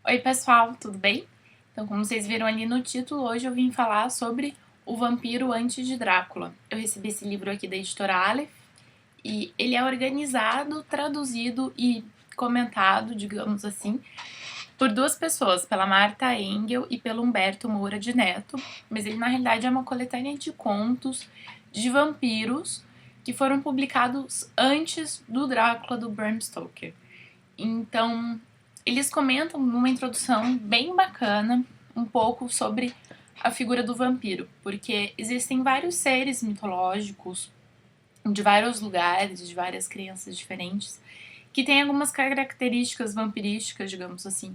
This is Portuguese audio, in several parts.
Oi pessoal, tudo bem? Então, como vocês viram ali no título, hoje eu vim falar sobre O Vampiro Antes de Drácula. Eu recebi esse livro aqui da editora Aleph e ele é organizado, traduzido e comentado, digamos assim, por duas pessoas, pela Marta Engel e pelo Humberto Moura de Neto, mas ele na realidade é uma coletânea de contos de vampiros que foram publicados antes do Drácula do Bram Stoker. Então, eles comentam numa introdução bem bacana um pouco sobre a figura do vampiro, porque existem vários seres mitológicos de vários lugares, de várias crenças diferentes, que têm algumas características vampirísticas, digamos assim,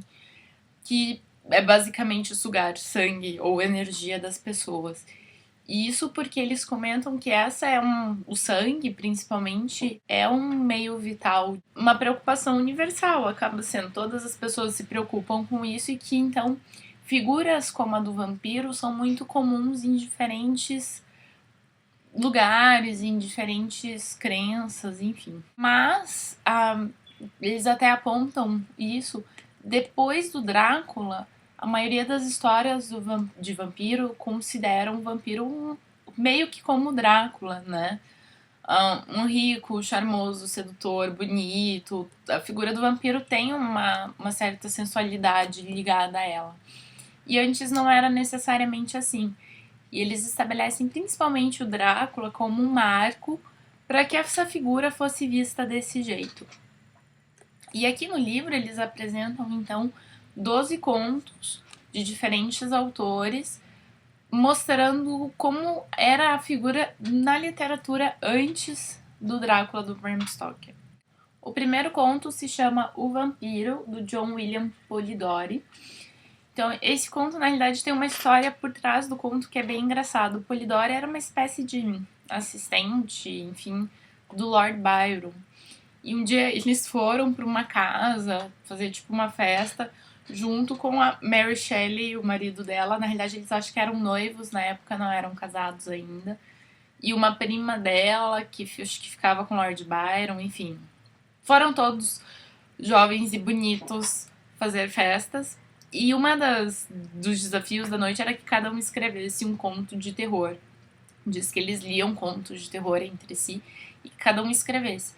que é basicamente sugar sangue ou energia das pessoas. E isso porque eles comentam que o sangue, principalmente, é um meio vital, uma preocupação universal, acaba sendo. Todas as pessoas se preocupam com isso e que, então, figuras como a do vampiro são muito comuns em diferentes lugares, em diferentes crenças, enfim. Mas eles até apontam isso depois do Drácula. A maioria das histórias de vampiro consideram o vampiro meio que como Drácula, né? Um rico, charmoso, sedutor, bonito. A figura do vampiro tem uma certa sensualidade ligada a ela. E antes não era necessariamente assim. E eles estabelecem principalmente o Drácula como um marco para que essa figura fosse vista desse jeito. E aqui no livro eles apresentam então 12 contos de diferentes autores, mostrando como era a figura na literatura antes do Drácula do Bram Stoker. O primeiro conto se chama O Vampiro, do John William Polidori. Então, esse conto, na realidade, tem uma história por trás do conto que é bem engraçado. O Polidori era uma espécie de assistente, enfim, do Lord Byron. E um dia eles foram para uma casa fazer tipo uma festa junto com a Mary Shelley, o marido dela. Na realidade, eles acham que eram noivos, na época não eram casados ainda. E uma prima dela, que acho que ficava com o Lord Byron, enfim. Foram todos jovens e bonitos fazer festas. E dos desafios da noite era que cada um escrevesse um conto de terror. Diz que eles liam contos de terror entre si e que cada um escrevesse.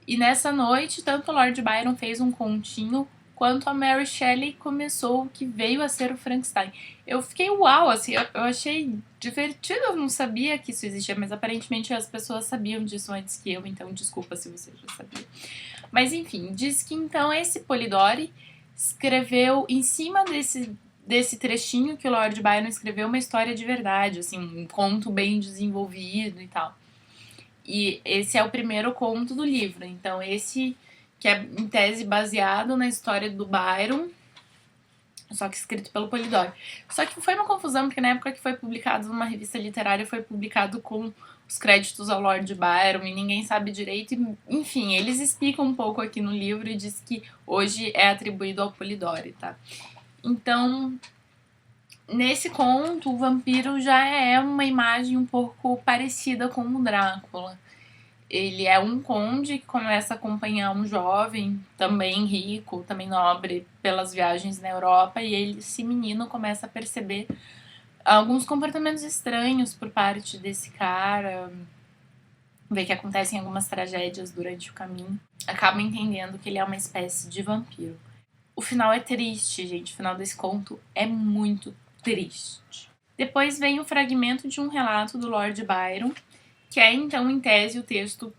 E nessa noite, tanto o Lord Byron fez um continho, quanto a Mary Shelley começou o que veio a ser o Frankenstein. Eu fiquei uau, assim, eu achei divertido, eu não sabia que isso existia, mas aparentemente as pessoas sabiam disso antes que eu, então desculpa se você já sabia. Mas enfim, diz que então esse Polidori escreveu em cima desse trechinho que o Lord Byron escreveu uma história de verdade, assim, um conto bem desenvolvido e tal. E esse é o primeiro conto do livro. Então, esse que é em tese baseado na história do Byron, só que escrito pelo Polidori. Só que foi uma confusão, porque na época que foi publicado numa revista literária, foi publicado com os créditos ao Lord Byron e ninguém sabe direito. E, enfim, eles explicam um pouco aqui no livro e diz que hoje é atribuído ao Polidori, tá? Então, nesse conto, o vampiro já é uma imagem um pouco parecida com o Drácula. Ele é um conde que começa a acompanhar um jovem, também rico, também nobre, pelas viagens na Europa, e esse menino começa a perceber alguns comportamentos estranhos por parte desse cara, vê que acontecem algumas tragédias durante o caminho, acaba entendendo que ele é uma espécie de vampiro. O final é triste, gente, o final desse conto é muito triste. Depois vem o fragmento de um relato do Lord Byron, que é então em tese o texto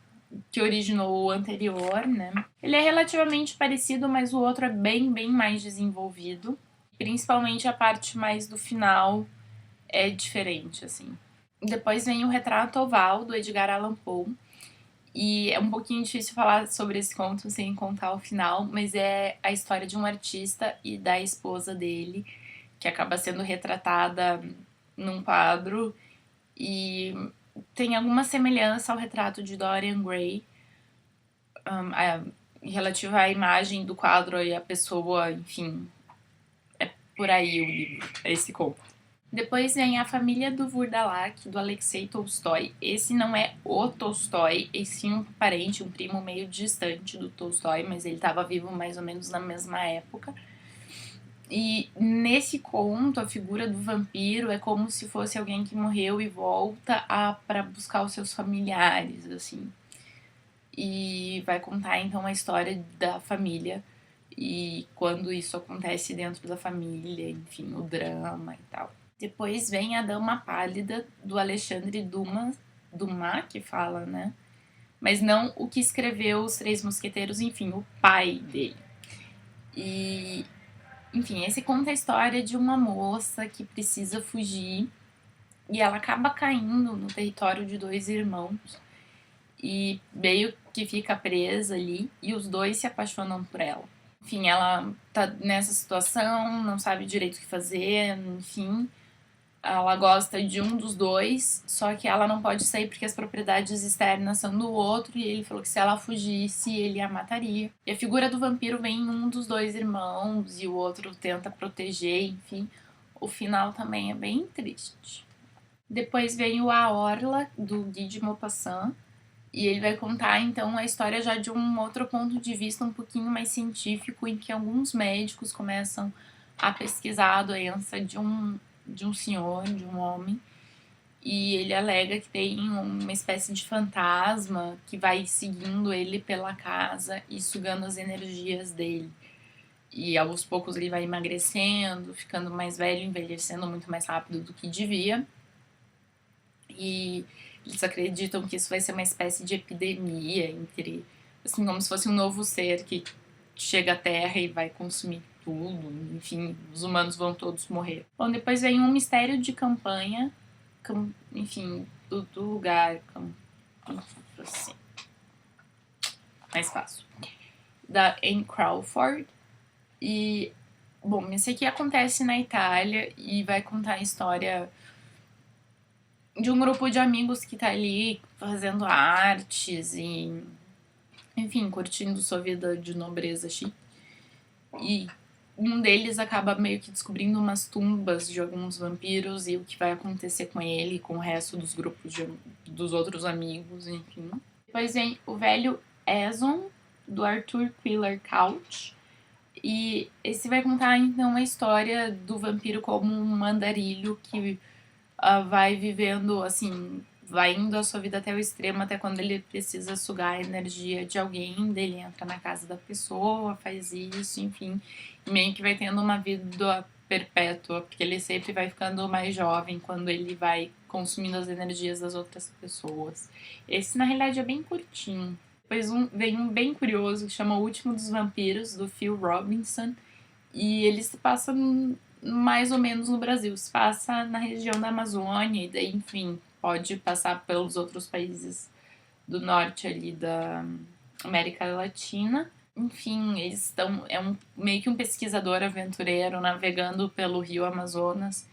que originou o anterior, né? Ele é relativamente parecido, mas o outro é bem mais desenvolvido. Principalmente a parte mais do final é diferente, assim. Depois vem o Retrato Oval, do Edgar Allan Poe. E é um pouquinho difícil falar sobre esse conto sem contar o final, mas é a história de um artista e da esposa dele, que acaba sendo retratada num quadro. E tem alguma semelhança ao retrato de Dorian Gray, relativa à imagem do quadro e a pessoa, enfim, é por aí o livro, esse conto. Depois vem A Família do Vurdalak, do Alexei Tolstói. Esse não é o Tolstói, e sim um parente, um primo meio distante do Tolstói, mas ele estava vivo mais ou menos na mesma época. E nesse conto, a figura do vampiro é como se fosse alguém que morreu e volta para buscar os seus familiares, assim. E vai contar então a história da família e quando isso acontece dentro da família, enfim, o drama e tal. Depois vem a Dama Pálida, do Alexandre Dumas, que fala, né? Mas não o que escreveu Os Três Mosqueteiros, enfim, o pai dele. E, enfim, esse conta a história de uma moça que precisa fugir e ela acaba caindo no território de dois irmãos e meio que fica presa ali e os dois se apaixonam por ela. Enfim, ela tá nessa situação, não sabe direito o que fazer, enfim. Ela gosta de um dos dois, só que ela não pode sair porque as propriedades externas são do outro, e ele falou que se ela fugisse, ele a mataria. E a figura do vampiro vem em um dos dois irmãos, e o outro tenta proteger, enfim. O final também é bem triste. Depois vem o A Orla, do Guy de Maupassant, e ele vai contar, então, a história já de um outro ponto de vista um pouquinho mais científico, em que alguns médicos começam a pesquisar a doença de um senhor, de um homem, e ele alega que tem uma espécie de fantasma que vai seguindo ele pela casa e sugando as energias dele. E aos poucos ele vai emagrecendo, ficando mais velho, envelhecendo muito mais rápido do que devia. E eles acreditam que isso vai ser uma espécie de epidemia entre, assim, como se fosse um novo ser que chega à Terra e vai consumir tudo, enfim, os humanos vão todos morrer. Bom, depois vem um mistério de campanha, enfim, do lugar, assim, mais fácil, da Anne Crawford. E, bom, esse aqui acontece na Itália e vai contar a história de um grupo de amigos que tá ali fazendo artes e, enfim, curtindo sua vida de nobreza chique. E um deles acaba meio que descobrindo umas tumbas de alguns vampiros e o que vai acontecer com ele e com o resto dos grupos dos outros amigos, enfim. Depois vem o velho Eson, do Arthur Quiller Couch. E esse vai contar, então, a história do vampiro como um andarilho que vai vivendo, assim, vai indo a sua vida até o extremo, até quando ele precisa sugar a energia de alguém, dele entra na casa da pessoa, faz isso, enfim, e meio que vai tendo uma vida perpétua, porque ele sempre vai ficando mais jovem quando ele vai consumindo as energias das outras pessoas. Esse, na realidade, é bem curtinho. Depois vem um bem curioso que chama O Último dos Vampiros, do Phil Robinson, e ele se passa mais ou menos no Brasil. Se passa na região da Amazônia e daí, enfim, pode passar pelos outros países do norte ali da América Latina. Enfim, eles estão... meio que um pesquisador aventureiro navegando pelo rio Amazonas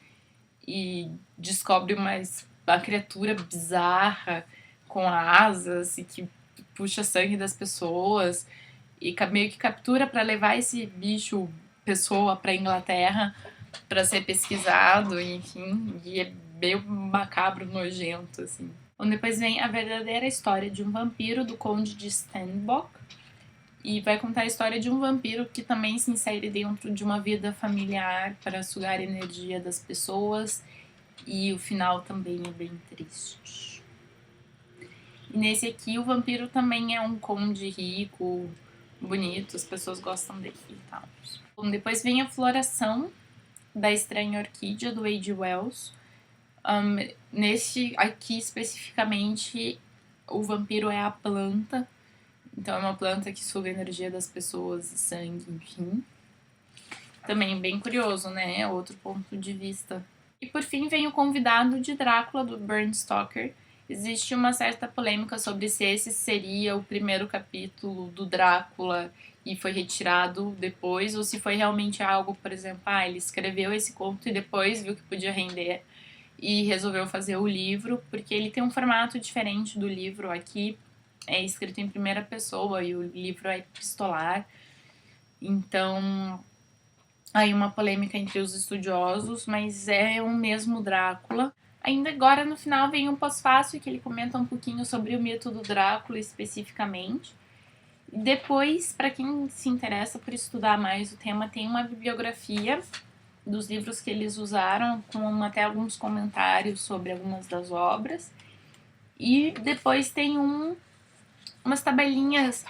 e descobre uma criatura bizarra com asas e que puxa sangue das pessoas e meio que captura para levar esse bicho pessoa para Inglaterra para ser pesquisado, enfim, e é meio macabro, nojento, assim. Bom, depois vem A Verdadeira História de um Vampiro, do Conde de Stenbock, e vai contar a história de um vampiro que também se insere dentro de uma vida familiar para sugar a energia das pessoas, e o final também é bem triste. E nesse aqui, o vampiro também é um conde rico, bonito, as pessoas gostam dele e tal. Bom, depois vem A Floração, da Estranha Orquídea, do H.G. Wells. Neste aqui, especificamente, o vampiro é a planta. Então, é uma planta que suga a energia das pessoas e sangue, enfim. Também bem curioso, né? É outro ponto de vista. E, por fim, vem O Convidado de Drácula, do Bram Stoker. Existe uma certa polêmica sobre se esse seria o primeiro capítulo do Drácula e foi retirado depois, ou se foi realmente algo, por exemplo, ele escreveu esse conto e depois viu que podia render e resolveu fazer o livro, porque ele tem um formato diferente do livro. Aqui é escrito em primeira pessoa e o livro é epistolar. Então, aí uma polêmica entre os estudiosos, mas é o mesmo Drácula. Ainda agora, no final, vem um pós-fácil que ele comenta um pouquinho sobre o mito do Drácula especificamente. Depois, para quem se interessa por estudar mais o tema, tem uma bibliografia dos livros que eles usaram, com até alguns comentários sobre algumas das obras. E depois tem umas tabelinhas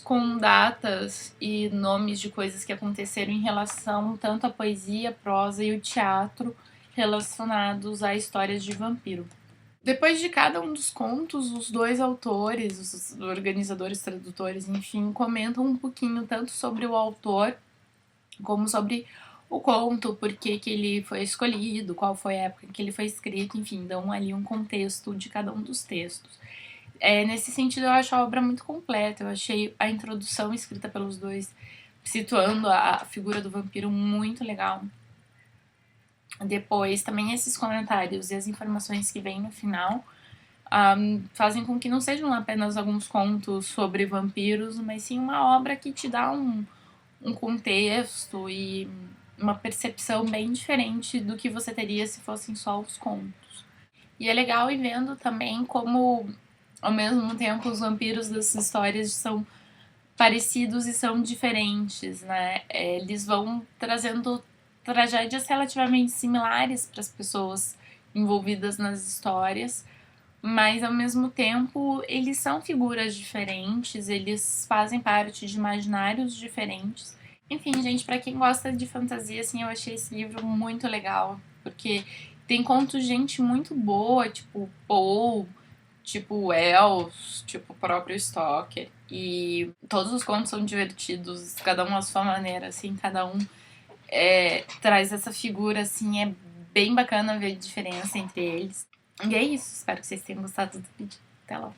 com datas e nomes de coisas que aconteceram em relação tanto à poesia, prosa e o teatro relacionados a histórias de vampiro. Depois de cada um dos contos, os dois autores, os organizadores, tradutores, enfim, comentam um pouquinho tanto sobre o autor como sobre o conto, por que ele foi escolhido, qual foi a época em que ele foi escrito, enfim, dão ali um contexto de cada um dos textos. Nesse sentido, eu acho a obra muito completa. Eu achei a introdução escrita pelos dois, situando a figura do vampiro, muito legal. Depois, também esses comentários e as informações que vêm no final fazem com que não sejam apenas alguns contos sobre vampiros, mas sim uma obra que te dá um contexto e uma percepção bem diferente do que você teria se fossem só os contos. E é legal ir vendo também como, ao mesmo tempo, os vampiros dessas histórias são parecidos e são diferentes, né? Eles vão trazendo tragédias relativamente similares para as pessoas envolvidas nas histórias, mas ao mesmo tempo eles são figuras diferentes, eles fazem parte de imaginários diferentes. Enfim, gente, para quem gosta de fantasia, assim, eu achei esse livro muito legal, porque tem contos de gente muito boa, tipo Poe, tipo Wells, tipo o próprio Stoker, e todos os contos são divertidos, cada um à sua maneira, assim, cada um traz essa figura, assim, é bem bacana ver a diferença entre eles. E é isso, espero que vocês tenham gostado do vídeo. Até lá.